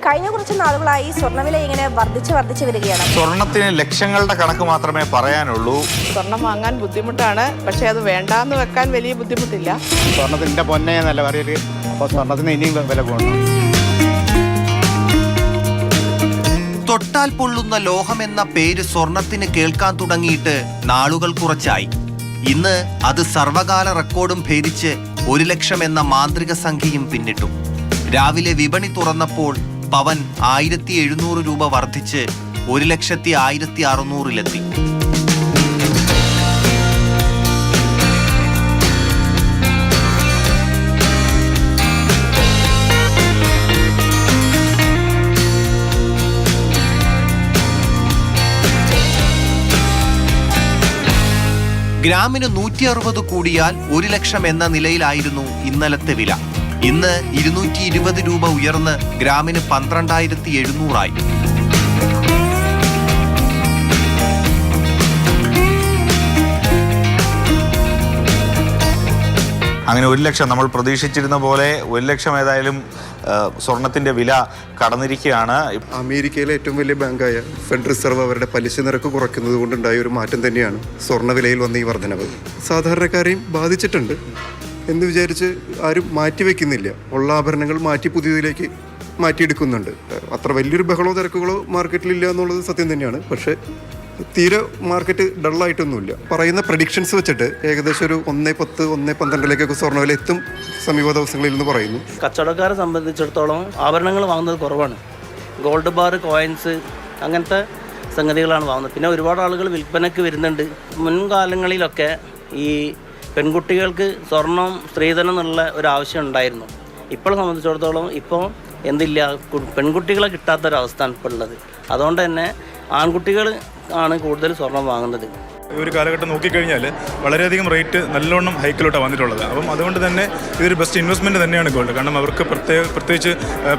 കഴിഞ്ഞ കുറച്ച് നാളുകളായി സ്വർണ്ണവില ഇങ്ങനെ വർദ്ധിച്ച് വരികയാണ്. സ്വർണത്തിന് ലക്ഷങ്ങളുടെ കണക്ക് മാത്രമേ പറയാനുള്ളൂ. സ്വർണം വാങ്ങാൻ ബുദ്ധിമുട്ടാണ്, പക്ഷേ അത് വേണ്ടാന്ന് വെക്കാൻ വലിയ ബുദ്ധിമുട്ടില്ല. സ്വർണത്തിന്റെ പൊന്നെ നല്ല പറയല്. അപ്പോൾ സ്വർണത്തിന് ഇനിയും വില പോകണം. തൊട്ടാൽ പൊള്ളുന്ന ലോഹമെന്ന പേര് സ്വർണത്തിന് കേൾക്കാൻ തുടങ്ങിയിട്ട് നാളുകൾ കുറച്ചായി. ഇന്ന് അത് സർവകാല റെക്കോർഡും ഭേദിച്ച് 1 ലക്ഷം എന്ന മാന്ത്രിക സംഖ്യയും പിന്നിട്ടു. രാവിലെ വിപണി തുറന്നപ്പോൾ പവൻ 1700 രൂപ വർദ്ധിച്ച് 1,16,600 ഗ്രാമിന് 160 കൂടിയാൽ 1 ലക്ഷം എന്ന നിലയിലായിരുന്നു ഇന്നലത്തെ വില. ഇന്ന് 220 രൂപ ഉയർന്ന് ഗ്രാമിന് 12,700 ആയി. അങ്ങനെ 1 ലക്ഷം നമ്മൾ പ്രതീക്ഷിച്ചിരുന്ന പോലെ 1 ലക്ഷം ഏതായാലും സ്വർണത്തിന്റെ വില കടന്നിരിക്കുകയാണ്. അമേരിക്കയിലെ ഏറ്റവും വലിയ ബാങ്കായ ഫെഡറൽ റിസർവ് അവരുടെ പലിശ നിരക്ക് കുറയ്ക്കുന്നത് കൊണ്ടുണ്ടായ ഒരു മാറ്റം തന്നെയാണ് സ്വർണ്ണവിലയിൽ വന്ന ഈ വർധനവ്. സാധാരണക്കാരെയും ബാധിച്ചിട്ടുണ്ട് എന്ന് വിചാരിച്ച് ആരും മാറ്റിവെക്കുന്നില്ല. ഉള്ള ആഭരണങ്ങൾ മാറ്റി പുതിയതിലേക്ക് മാറ്റിയെടുക്കുന്നുണ്ട്. അത്ര വലിയൊരു ബഹളോ തിരക്കുകളോ മാർക്കറ്റിലില്ല എന്നുള്ളത് സത്യം തന്നെയാണ്. പക്ഷേ തീരെ മാർക്കറ്റ് ഡള്ളായിട്ടൊന്നുമില്ല. പറയുന്ന പ്രഡിക്ഷൻസ് വെച്ചിട്ട് ഏകദേശം ഒരു 1.10, 1.12 സ്വർണ്ണവില എത്തും സമീപ ദിവസങ്ങളിൽ എന്ന് പറയുന്നു. കച്ചവടക്കാരെ സംബന്ധിച്ചിടത്തോളം ആഭരണങ്ങൾ വാങ്ങുന്നത് കുറവാണ്. ഗോൾഡ് ബാർ, കോയിൻസ് അങ്ങനത്തെ സംഗതികളാണ് വാങ്ങുന്നത്. പിന്നെ ഒരുപാട് ആളുകൾ വിൽപ്പനയ്ക്ക് വരുന്നുണ്ട്. മുൻകാലങ്ങളിലൊക്കെ ഈ പെൺകുട്ടികൾക്ക് സ്വർണം, സ്ത്രീധനം എന്നുള്ള ഒരു ആവശ്യം ഉണ്ടായിരുന്നു. ഇപ്പോൾ സംബന്ധിച്ചിടത്തോളം ഇപ്പോൾ എന്തില്ല, പെൺകുട്ടികളെ കിട്ടാത്തൊരവസ്ഥയാണ് ഇപ്പോൾ ഉള്ളത്. അതുകൊണ്ട് തന്നെ ആൺകുട്ടികൾ ആണ് കൂടുതൽ സ്വർണം വാങ്ങുന്നത്. ഈ ഒരു കാലഘട്ടം നോക്കിക്കഴിഞ്ഞാൽ വളരെയധികം റേറ്റ് നല്ലോണം ഹൈക്കിലോട്ടാണ് വന്നിട്ടുള്ളത്. അപ്പം അതുകൊണ്ട് തന്നെ ഇതൊരു ബെസ്റ്റ് ഇൻവെസ്റ്റ്മെൻറ്റ് തന്നെയാണ് ഗോൾഡ്. കാരണം അവർക്ക് പ്രത്യേകിച്ച്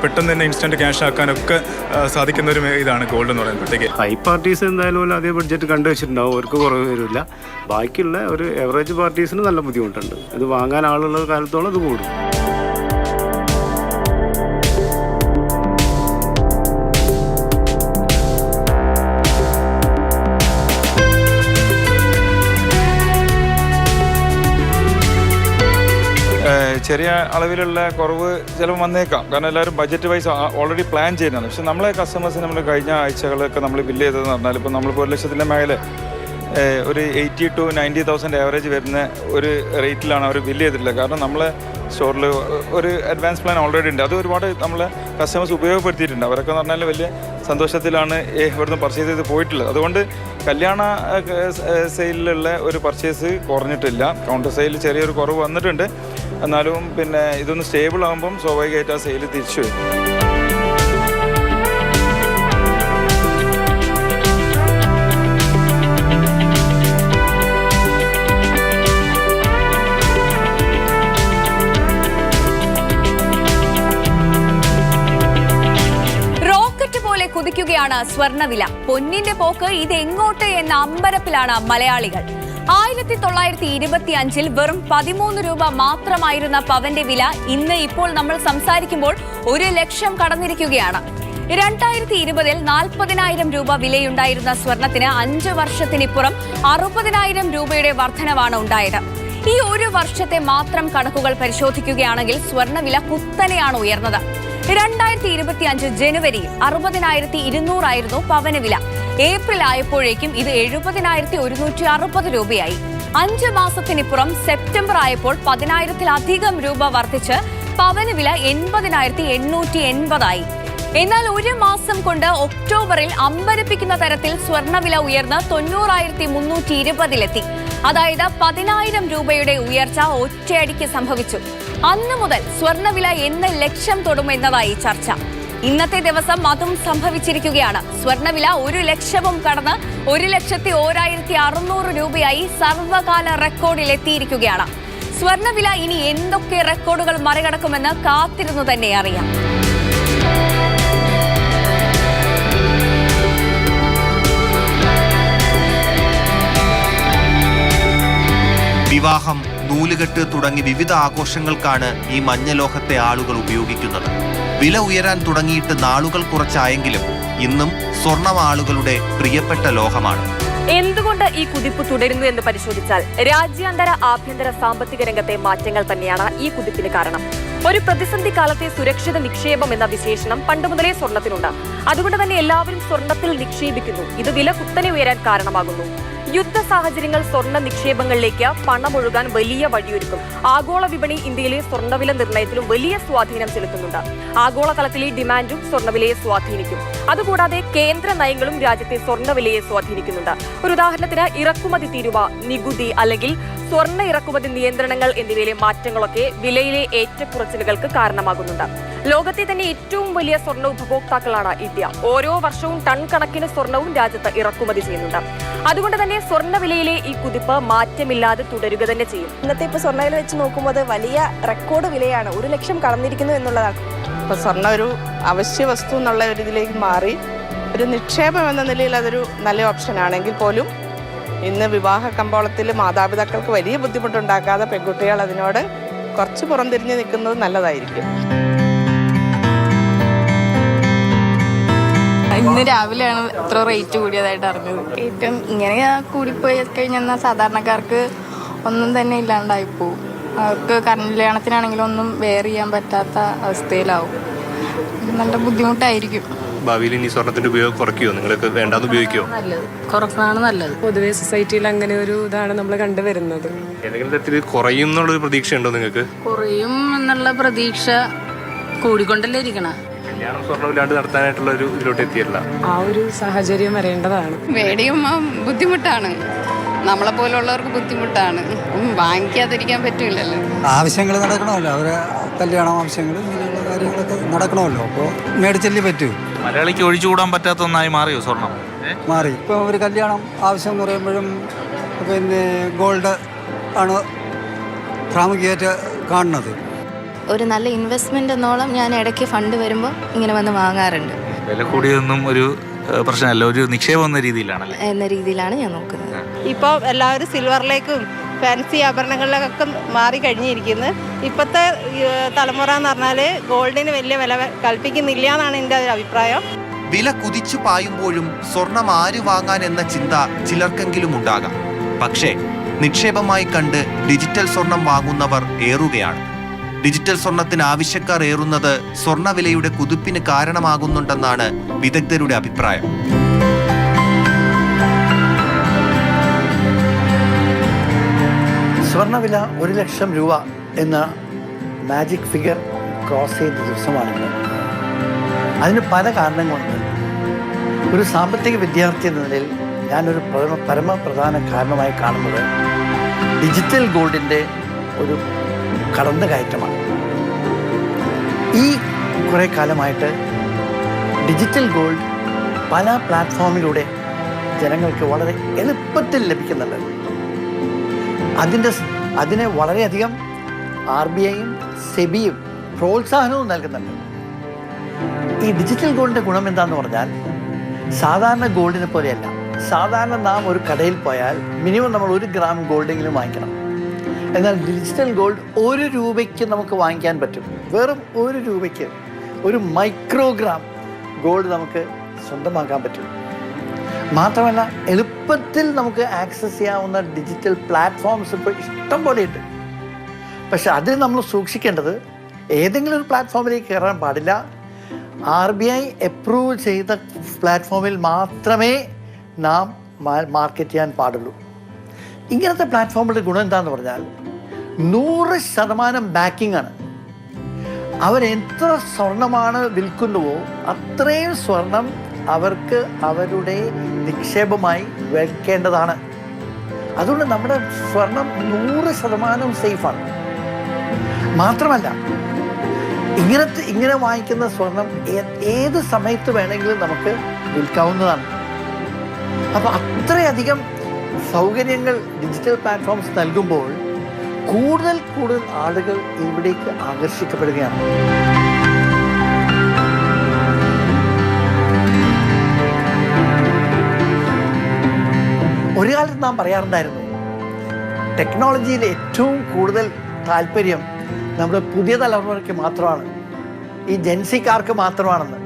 പെട്ടെന്ന് തന്നെ ഇൻസ്റ്റൻറ്റ് ക്യാഷ് ആക്കാനൊക്കെ സാധിക്കുന്ന ഒരു ഇതാണ് ഗോൾഡ് എന്ന് പറയുമ്പോഴത്തേക്ക്. ഹൈ പാർട്ടീസ് എന്തായാലും അതേ ബഡ്ജറ്റ് കണ്ടു വെച്ചിട്ടുണ്ടാവും, അവർക്ക് കുറവ് വരില്ല. ബാക്കിയുള്ള ഒരു എവറേജ് പാർട്ടീസിന് നല്ല ബുദ്ധിമുട്ടുണ്ട്. ഇത് വാങ്ങാൻ ആളുള്ള കാലത്തോളം അത് കൂടും. ചെറിയ അളവിലുള്ള കുറവ് ചിലപ്പോൾ വന്നേക്കാം. കാരണം എല്ലാവരും ബഡ്ജറ്റ് വൈസ് ഓൾറെഡി പ്ലാൻ ചെയ്യുന്നതാണ്. പക്ഷെ നമ്മളെ കസ്റ്റമേഴ്സിന് നമ്മൾ കഴിഞ്ഞ ആഴ്ചകളൊക്കെ നമ്മൾ ബില്ല് ചെയ്തതെന്ന് പറഞ്ഞാൽ ഇപ്പോൾ നമ്മളിപ്പോൾ 1 ലക്ഷത്തിൻ്റെ മേലെ ഒരു 80,000 to 90,000 ആവറേജ് വരുന്ന ഒരു റേറ്റിലാണ് അവർ ബില്ല് ചെയ്തിട്ടുള്ളത്. കാരണം നമ്മളെ സ്റ്റോറിൽ ഒരു അഡ്വാൻസ് പ്ലാൻ ഓൾറെഡി ഉണ്ട്. അത് ഒരുപാട് നമ്മളെ കസ്റ്റമേഴ്സ് ഉപയോഗപ്പെടുത്തിയിട്ടുണ്ട്. അവരൊക്കെ എന്ന് പറഞ്ഞാൽ വലിയ സന്തോഷത്തിലാണ് ഇവിടുന്ന് പർച്ചേസ് ചെയ്ത് പോയിട്ടുള്ളത്. അതുകൊണ്ട് കല്യാണ സെയിലിലുള്ള ഒരു പർച്ചേസ് കുറഞ്ഞിട്ടില്ല. കൗണ്ടർ സെയിൽ ചെറിയൊരു കുറവ് വന്നിട്ടുണ്ട്. എന്നാലും പിന്നെ ഇതൊന്ന് സ്റ്റേബിൾ ആകുമ്പം സ്വാഭാവികമായിട്ട് ആ സെയിൽ തിരിച്ചു വരും. കുതിക്കുകയാണ് സ്വർണ്ണവില. പൊന്നിന്റെ പോക്ക് ഇതെങ്ങോട്ട് എന്ന അമ്പരപ്പിലാണ് മലയാളികൾ. 1925 വെറും 13 രൂപ മാത്രമായിരുന്ന പവന്റെ വില ഇന്ന് ഇപ്പോൾ നമ്മൾ സംസാരിക്കുമ്പോൾ 1 ലക്ഷം കടന്നിരിക്കുകയാണ്. 2020 40,000 രൂപ വിലയുണ്ടായിരുന്ന സ്വർണത്തിന് 5 വർഷത്തിനിപ്പുറം 60,000 രൂപയുടെ വർധനവാണ് ഉണ്ടായത്. ഈ ഒരു വർഷത്തെ മാത്രം കണക്കുകൾ പരിശോധിക്കുകയാണെങ്കിൽ സ്വർണ്ണവില കുത്തനെയാണ് ഉയർന്നത്. 2025 ജനുവരിയിൽ 60,200 ആയിരുന്നു പവന് വില. ഏപ്രിൽ ആയപ്പോഴേക്കും ഇത് 70,160 രൂപയായി. 5 മാസത്തിനിപ്പുറം സെപ്റ്റംബർ ആയപ്പോൾ 10,000-ലധികം രൂപ വർദ്ധിച്ച് പവന് വില 80,880 ആയി. എന്നാൽ ഒരു മാസം കൊണ്ട് ഒക്ടോബറിൽ അമ്പരപ്പിക്കുന്ന തരത്തിൽ സ്വർണ്ണവില ഉയർന്ന് 90,320 അതായത് 10,000 രൂപയുടെ ഉയർച്ച ഒറ്റയടിക്ക് സംഭവിച്ചു. അന്നു മുതൽ സ്വർണ്ണവില എന്ന് ലക്ഷം തൊടുമെന്നതായി ചർച്ച. ഇന്നത്തെ ദിവസം അതും സംഭവിച്ചിരിക്കുകയാണ്. സ്വർണ്ണവില 1 ലക്ഷവും കടന്ന് 1,01,600 രൂപയായി സർവകാല റെക്കോർഡിലെത്തിയിരിക്കുകയാണ്. സ്വർണ്ണവില ഇനി എന്തൊക്കെ റെക്കോർഡുകൾ മറികടക്കുമെന്ന് കാത്തിരുന്നു തന്നെ അറിയാം. വിവാഹം, നൂലുകെട്ട് തുടങ്ങി വിവിധ ആഘോഷങ്ങൾക്കാണ് ഈ മഞ്ഞലോഹത്തെ ആളുകൾ ഉപയോഗിക്കുന്നത്. വില ഉയരാൻ തുടങ്ങിയിട്ട് നാളുകൾ കുറച്ചായെങ്കിലും ഇന്നും സ്വർണം ആളുകളുടെ പ്രിയപ്പെട്ട ലോഹമാണ്. എന്തുകൊണ്ട് ഈ കുതിപ്പ് തുടരുന്നു എന്ന് പരിശോധിച്ചാൽ രാജ്യാന്തര ആഭ്യന്തര സാമ്പത്തിക രംഗത്തെ മാറ്റങ്ങൾ തന്നെയാണ് ഈ കുതിപ്പിന് കാരണം. ഒരു പ്രതിസന്ധി കാലത്തെ സുരക്ഷിത നിക്ഷേപം എന്ന വിശേഷണം പണ്ടുമുതലേ സ്വർണത്തിനുണ്ട്. അതുകൊണ്ട് തന്നെ എല്ലാവരും സ്വർണത്തിൽ നിക്ഷേപിക്കുന്നു. ഇത് വില കുത്തനെ ഉയരാൻ കാരണമാകുന്നു. യുദ്ധ സാഹചര്യങ്ങൾ സ്വർണ്ണ നിക്ഷേപങ്ങളിലേക്ക് പണമൊഴുകാൻ വലിയ വഴിയൊരുക്കും. ആഗോള വിപണി ഇന്ത്യയിലെ സ്വർണ്ണവില നിർണ്ണയത്തിലും വലിയ സ്വാധീനം ചെലുത്തുന്നുണ്ട്. ആഗോളതലത്തിലെ ഡിമാൻഡും സ്വർണ്ണവിലയെ സ്വാധീനിക്കും. അതുകൂടാതെ കേന്ദ്ര നയങ്ങളും രാജ്യത്തെ സ്വർണ്ണവിലയെ സ്വാധീനിക്കുന്നുണ്ട്. ഒരു ഉദാഹരണത്തിന് ഇറക്കുമതി തീരുവ, നികുതി അല്ലെങ്കിൽ സ്വർണ്ണ ഇറക്കുമതി നിയന്ത്രണങ്ങൾ എന്നിവയിലെ മാറ്റങ്ങളൊക്കെ വിലയിലെ ഏറ്റക്കുറച്ചിലുകൾക്ക് കാരണമാകുന്നുണ്ട്. ലോകത്തെ തന്നെ ഏറ്റവും വലിയ സ്വർണ്ണ ഉപഭോക്താക്കളാണ് ഇന്ത്യ. ഓരോ വർഷവും ടൺ കണക്കിന് സ്വർണവും രാജ്യത്ത് ഇറക്കുമതി ചെയ്യുന്നുണ്ട്. അതുകൊണ്ട് തന്നെ സ്വർണ്ണവിലയിലെ ഈ കുതിപ്പ് മാറ്റമില്ലാതെ തുടരുക തന്നെ ചെയ്യും. ഇന്നത്തെ ഇപ്പോൾ സ്വർണ്ണവില വെച്ച് നോക്കുമ്പോൾ അത് വലിയ റെക്കോർഡ് വിലയാണ്. 1 ലക്ഷം കടന്നിരിക്കുന്നു എന്നുള്ളതാണ്. ഇപ്പോൾ സ്വർണ്ണം ഒരു അവശ്യ വസ്തു എന്നുള്ള ഒരു ഇതിലേക്ക് മാറി. ഒരു നിക്ഷേപം എന്ന നിലയിൽ അതൊരു നല്ല ഓപ്ഷൻ ആണെങ്കിൽ പോലും ഇന്ന് വിവാഹ കമ്പോളത്തിൽ മാതാപിതാക്കൾക്ക് വലിയ ബുദ്ധിമുട്ടുണ്ടാക്കാതെ പെൺകുട്ടികൾ അതിനോട് കുറച്ച് പുറംതിരിഞ്ഞ് നിൽക്കുന്നത് നല്ലതായിരിക്കും. ഇന്ന് രാവിലെയാണ് ഇത്ര റേറ്റ് കൂടിയതായിട്ട് അറിഞ്ഞത്. ഏറ്റവും ഇങ്ങനെ കൂടിപ്പോയി കഴിഞ്ഞാൽ സാധാരണക്കാർക്ക് ഒന്നും തന്നെ ഇല്ലാണ്ടായിപ്പോവും. അവർക്ക് കല്യാണത്തിനാണെങ്കിലും ഒന്നും വെയർ ചെയ്യാൻ പറ്റാത്ത അവസ്ഥയിലാവും. നല്ല ബുദ്ധിമുട്ടായിരിക്കും. ഭാവിയിൽ ഇനി സ്വർണത്തിന്റെ ഉപയോഗം കുറയ്ക്കുമോ? നിങ്ങൾക്ക് വേണ്ടാന്ന് ഉപയോഗിക്കുമോ? നല്ലത് കുറക്കാണ് നല്ലത്. പൊതുവെ സൊസൈറ്റിയിൽ അങ്ങനെ ഒരു ഇതാണ് നമ്മൾ കണ്ടുവരുന്നത്. ഏതെങ്കിലും തരത്തിൽ കുറയും എന്നുള്ളൊരു പ്രതീക്ഷ ഉണ്ടോ നിങ്ങൾക്ക്? കുറയും എന്നുള്ള പ്രതീക്ഷ കൂടിക്കൊണ്ടല്ലേ ഇരിക്കണ. കല്യാണം സ്വർണ്ണമില്ലാണ്ട് നടത്താനായിട്ടുള്ള ഒരു ഇതിലോട്ട് എത്തിയല്ല. ആ ഒരു സാഹചര്യം വരേണ്ടതാണ്. മേടിക്കുമ്പോൾ ബുദ്ധിമുട്ടാണ്. നമ്മളെ പോലുള്ളവർക്ക് ബുദ്ധിമുട്ടാണ്. വാങ്ങിക്കാതിരിക്കാൻ പറ്റില്ലല്ലോ. ആവശ്യങ്ങൾ നടക്കണമല്ലോ, അവരെ കല്യാണം ആവശ്യങ്ങൾ ഇങ്ങനെയുള്ള കാര്യങ്ങളൊക്കെ നടക്കണമല്ലോ. അപ്പോൾ മേടിച്ചല്ലേ പറ്റൂ. മലയാളിക്ക് ഒഴിച്ചുകൂടാൻ പറ്റാത്ത ഒന്നായി മാറിയോ സ്വർണം? മാറി. ഇപ്പോൾ ഒരു കല്യാണം ആവശ്യം എന്ന് പറയുമ്പോഴും പിന്നെ ഗോൾഡ് ആണ് പ്രാമുഖ്യമായിട്ട് കാണുന്നത്. ഒരു നല്ല ഇൻവെസ്റ്റ്മെന്റ് എന്നോളം ഞാൻ ഇടയ്ക്ക് ഫണ്ട് വരുമ്പോൾ ഇങ്ങനെ വന്ന് വാങ്ങാറുണ്ട്. വില കൂടിയൊന്നും ഒരു പ്രശ്നമല്ല, ഒരു നിക്ഷേപം എന്ന രീതിയിലാണ് ഞാൻ നോക്കുന്നത്. ഇപ്പോൾ എല്ലാവരും സിൽവറിലേക്കും ഫാൻസി ആഭരണങ്ങളിലൊക്കെ മാറി കഴിഞ്ഞിരിക്കുന്നത്. ഇപ്പോഴത്തെ തലമുറ എന്ന് പറഞ്ഞാൽ ഗോൾഡിന് വലിയ വില കൽപ്പിക്കുന്നില്ല എന്നാണ് എൻ്റെ ഒരു അഭിപ്രായം. വില കുതിച്ചു പായുമ്പോഴും സ്വർണം ആര് വാങ്ങാൻ എന്ന ചിന്ത ചിലർക്കെങ്കിലും ഉണ്ടാകാം. പക്ഷേ നിക്ഷേപമായി കണ്ട് ഡിജിറ്റൽ സ്വർണം വാങ്ങുന്നവർ ഏറുകയാണ്. ഡിജിറ്റൽ സ്വർണത്തിന് ആവശ്യക്കാർ ഏറുന്നത് സ്വർണ്ണവിലയുടെ കുതിപ്പിന് കാരണമാകുന്നുണ്ടെന്നാണ് വിദഗ്ധരുടെ അഭിപ്രായം. സ്വർണ്ണവില 1 ലക്ഷം രൂപ എന്ന മാജിക് ഫിഗർ ക്രോസ് ചെയ്ത ദിവസമാണിന്ന്. അതിന് പല കാരണങ്ങളുണ്ട്. ഒരു സാമ്പത്തിക വിദ്യാർത്ഥി എന്ന നിലയിൽ ഞാനൊരു പരമപ്രധാന കാരണമായി കാണുന്നത് ഡിജിറ്റൽ ഗോൾഡിൻ്റെ ഒരു കടന്നുകയറ്റമാണ്. ഈ കുറേ കാലമായിട്ട് ഡിജിറ്റൽ ഗോൾഡ് പല പ്ലാറ്റ്ഫോമിലൂടെ ജനങ്ങൾക്ക് വളരെ എളുപ്പത്തിൽ ലഭിക്കുന്നുണ്ട്. അതിന് വളരെയധികം RBIയും സെബിയും പ്രോത്സാഹനവും നൽകുന്നുണ്ട്. ഈ ഡിജിറ്റൽ ഗോൾഡിൻ്റെ ഗുണം എന്താണെന്ന് പറഞ്ഞാൽ സാധാരണ ഗോൾഡിനെ പോലെയല്ല. സാധാരണ നാം ഒരു കടയിൽ പോയാൽ മിനിമം നമ്മൾ 1 ഗ്രാം ഗോൾഡെങ്കിലും വാങ്ങിക്കണം. എന്നാൽ ഡിജിറ്റൽ ഗോൾഡ് 1 രൂപയ്ക്ക് നമുക്ക് വാങ്ങിക്കാൻ പറ്റും. വെറും 1 രൂപയ്ക്ക് 1 മൈക്രോഗ്രാം ഗോൾഡ് നമുക്ക് സ്വന്തമാക്കാൻ പറ്റും. മാത്രമല്ല എളുപ്പത്തിൽ നമുക്ക് ആക്സസ് ചെയ്യാവുന്ന ഡിജിറ്റൽ പ്ലാറ്റ്ഫോംസ് ഇപ്പോൾ ഇഷ്ടം പോലെയുണ്ട്. പക്ഷെ അതിൽ നമ്മൾ സൂക്ഷിക്കേണ്ടത് ഏതെങ്കിലും ഒരു പ്ലാറ്റ്ഫോമിലേക്ക് കയറാൻ പാടില്ല. RBI അപ്രൂവ് ചെയ്ത പ്ലാറ്റ്ഫോമിൽ മാത്രമേ നാം മാർക്കറ്റ് ചെയ്യാൻ പാടുള്ളൂ. ഇങ്ങനത്തെ പ്ലാറ്റ്ഫോമുകളുടെ ഗുണം എന്താണെന്ന് പറഞ്ഞാൽ 100% ബാക്കിംഗ് ആണ്. അവരെത്ര സ്വർണമാണ് വിൽക്കുന്നുവോ അത്രയും സ്വർണം അവർക്ക് അവരുടെ നിക്ഷേപമായി വെക്കേണ്ടതാണ്. അതുകൊണ്ട് നമ്മുടെ സ്വർണം 100% സേഫാണ്. മാത്രമല്ല ഇങ്ങനെ വാങ്ങിക്കുന്ന സ്വർണം ഏത് സമയത്ത് വേണമെങ്കിലും നമുക്ക് വിൽക്കാവുന്നതാണ്. അപ്പോൾ അത്രയധികം സൗകര്യങ്ങൾ ഡിജിറ്റൽ പ്ലാറ്റ്ഫോംസ് നൽകുമ്പോൾ കൂടുതൽ ആളുകൾ ഇവിടേക്ക് ആകർഷിക്കപ്പെടുകയാണ്. ഒരു കാലത്ത് നാം പറയാറുണ്ടായിരുന്നു ടെക്നോളജിയിൽ ഏറ്റവും കൂടുതൽ താല്പര്യം നമ്മുടെ പുതിയ തലമുറയ്ക്ക് മാത്രമാണ്. ഈ ജെൻസിക്കാർക്ക് മാത്രമാണെന്ന്.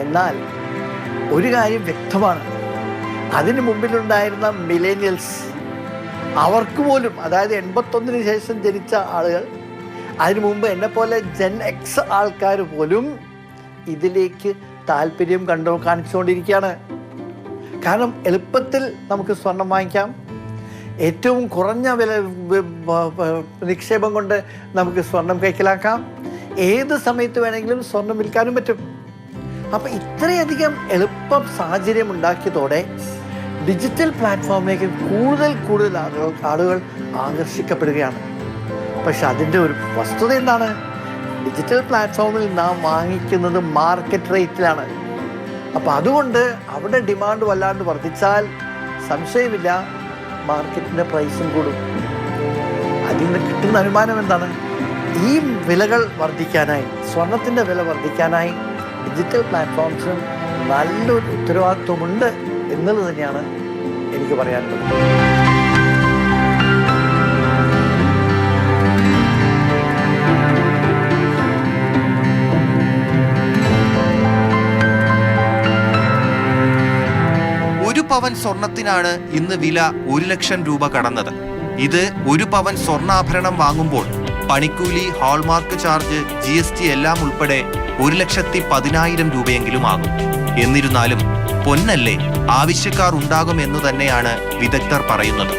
എന്നാൽ ഒരു കാര്യം വ്യക്തമാണ്, അതിനു മുമ്പിലുണ്ടായിരുന്ന മിലേനിയൽസ്, അവർക്ക് പോലും, അതായത് 81 ശേഷം ജനിച്ച ആളുകൾ, അതിനു മുമ്പ് എന്നെപ്പോലെ ജെൻ എക്സ് ആൾക്കാർ പോലും ഇതിലേക്ക് താല്പര്യം കാണിച്ചുകൊണ്ടിരിക്കുകയാണ്. കാരണം എളുപ്പത്തിൽ നമുക്ക് സ്വർണം വാങ്ങിക്കാം, ഏറ്റവും കുറഞ്ഞ വില നിക്ഷേപം കൊണ്ട് നമുക്ക് സ്വർണം കൈക്കലാക്കാം, ഏത് സമയത്ത് വേണമെങ്കിലും സ്വർണം വിൽക്കാനും പറ്റും. അപ്പം ഇത്രയധികം എളുപ്പം സാഹചര്യം ഉണ്ടാക്കിയതോടെ ഡിജിറ്റൽ പ്ലാറ്റ്ഫോമിലേക്ക് കൂടുതൽ ആളുകൾ ആകർഷിക്കപ്പെടുകയാണ്. പക്ഷെ അതിൻ്റെ ഒരു വസ്തുത എന്താണ്? ഡിജിറ്റൽ പ്ലാറ്റ്ഫോമിൽ നാം വാങ്ങിക്കുന്നത് മാർക്കറ്റ് റേറ്റിലാണ്. അപ്പം അതുകൊണ്ട് അവിടെ ഡിമാൻഡ് വല്ലാണ്ട് വർദ്ധിച്ചാൽ സംശയമില്ല മാർക്കറ്റിൻ്റെ പ്രൈസും കൂടും. അതിൽ നിന്ന് കിട്ടുന്ന അനുമാനം എന്താണ്? ഈ വിലകൾ വർദ്ധിക്കാനായി, സ്വർണത്തിൻ്റെ വില വർദ്ധിക്കാനായി ഡിജിറ്റൽ പ്ലാറ്റ്ഫോംസിനും നല്ലൊരു ഉത്തരവാദിത്വമുണ്ട് എന്നുള്ളത് തന്നെയാണ് എനിക്ക് പറയാനുള്ളത്. ഒരു പവൻ സ്വർണത്തിനാണ് ഇന്ന് വില 1 ലക്ഷം രൂപ കടന്നത്. ഇത് 1 പവൻ സ്വർണ്ണാഭരണം വാങ്ങുമ്പോൾ പണിക്കൂലി, ഹാൾമാർക്ക് ചാർജ്, GST എല്ലാം ഉൾപ്പെടെ 1,10,000 രൂപയെങ്കിലും ആകും. എന്നിരുന്നാലും പൊന്നല്ലേ, ആവശ്യക്കാർ ഉണ്ടാകും എന്നു തന്നെയാണ് വിദഗ്ധർ പറയുന്നത്.